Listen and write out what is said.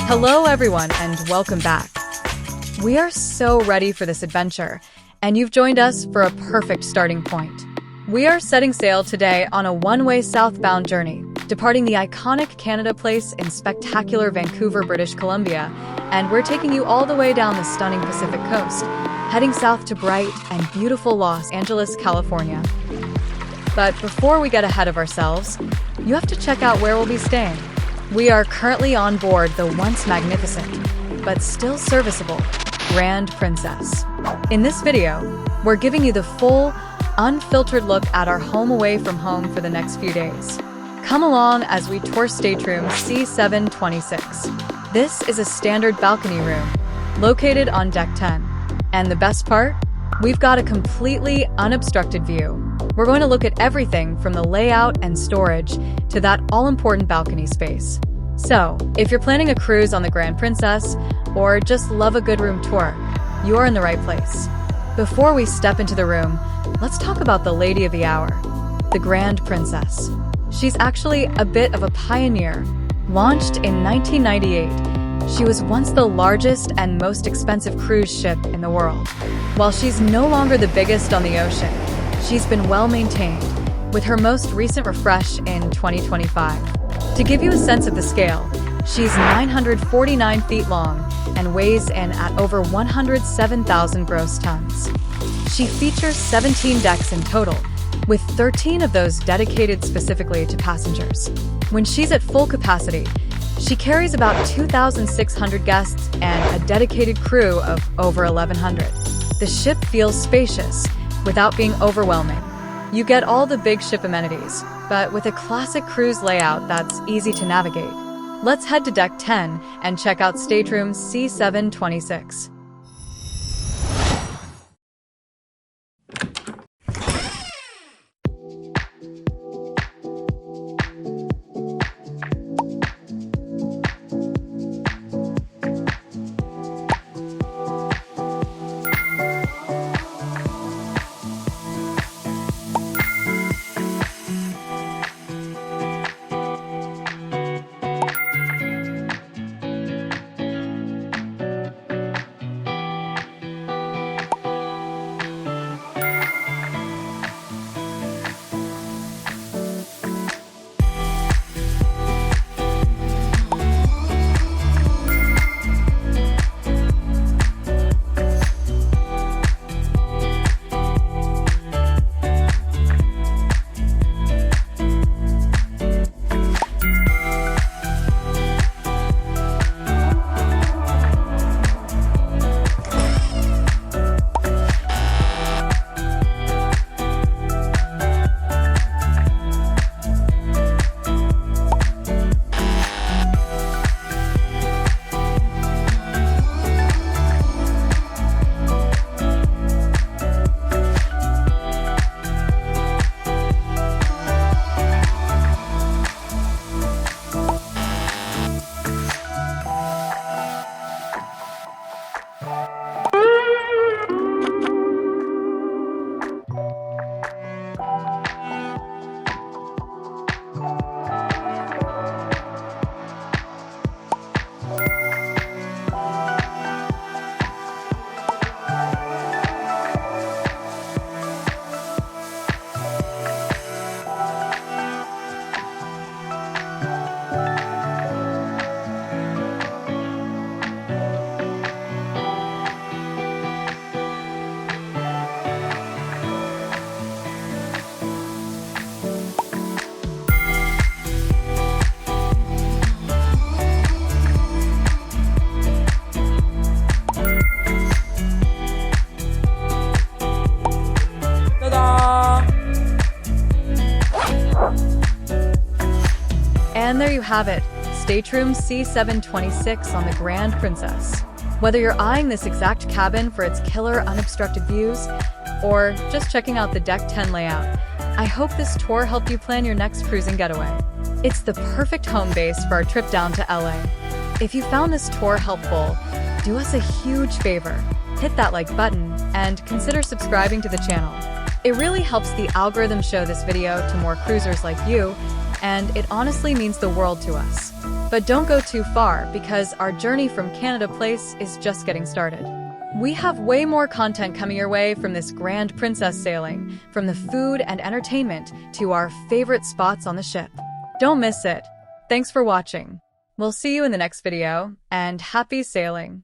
Hello everyone and welcome back. We are so ready for this adventure, and you've joined us for a perfect starting point. We are setting sail today on a one-way southbound journey, departing the iconic Canada Place in spectacular Vancouver, British Columbia, and we're taking you all the way down the stunning Pacific coast, heading south to bright and beautiful Los Angeles, California. But before we get ahead of ourselves, you have to check out where we'll be staying. We are currently on board the once magnificent, but still serviceable, Grand Princess. In this video, we're giving you the full, unfiltered look at our home away from home for the next few days. Come along as we tour Stateroom C726. This is a standard balcony room, located on Deck 10. And the best part? We've got a completely unobstructed view. We're going to look at everything from the layout and storage to that all-important balcony space. So, if you're planning a cruise on the Grand Princess or just love a good room tour, you're in the right place. Before we step into the room, let's talk about the lady of the hour, the Grand Princess. She's actually a bit of a pioneer. Launched in 1998, she was once the largest and most expensive cruise ship in the world. While she's no longer the biggest on the ocean, she's been well maintained, with her most recent refresh in 2025. To give you a sense of the scale, she's 949 feet long and weighs in at over 107,000 gross tons. She features 17 decks in total, with 13 of those dedicated specifically to passengers. When she's at full capacity, she carries about 2,600 guests and a dedicated crew of over 1,100. The ship feels spacious without being overwhelming. You get all the big ship amenities, but with a classic cruise layout that's easy to navigate. Let's head to Deck 10 and check out Stateroom C726. And there you have it, Stateroom C726 on the Grand Princess. Whether you're eyeing this exact cabin for its killer unobstructed views, or just checking out the Deck 10 layout, I hope this tour helped you plan your next cruising getaway. It's the perfect home base for our trip down to LA. If you found this tour helpful, do us a huge favor. Hit that like button and consider subscribing to the channel. It really helps the algorithm show this video to more cruisers like you, and it honestly means the world to us. But don't go too far because our journey from Canada Place is just getting started. We have way more content coming your way from this Grand Princess sailing, from the food and entertainment to our favorite spots on the ship. Don't miss it. Thanks for watching. We'll see you in the next video, and happy sailing!